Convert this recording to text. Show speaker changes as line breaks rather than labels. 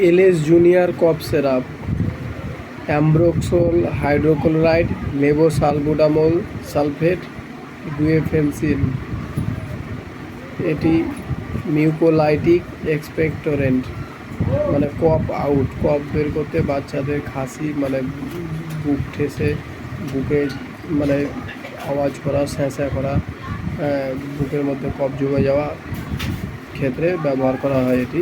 LS junior cough syrup, ambroxol hydrochloride, levosalbutamol sulphate, guaifenesin. এটি mucolytic expectorant, মানে কফ out, কফ বের করতে, বাচ্চাদের খাসি মানে বুক ঠেসে, বুকে মানে আওয়াজ করা, স্যাঁস্যা করা, বুকের মধ্যে কফ জমে যাওয়া ক্ষেত্রে ব্যবহার করা হয় এটি।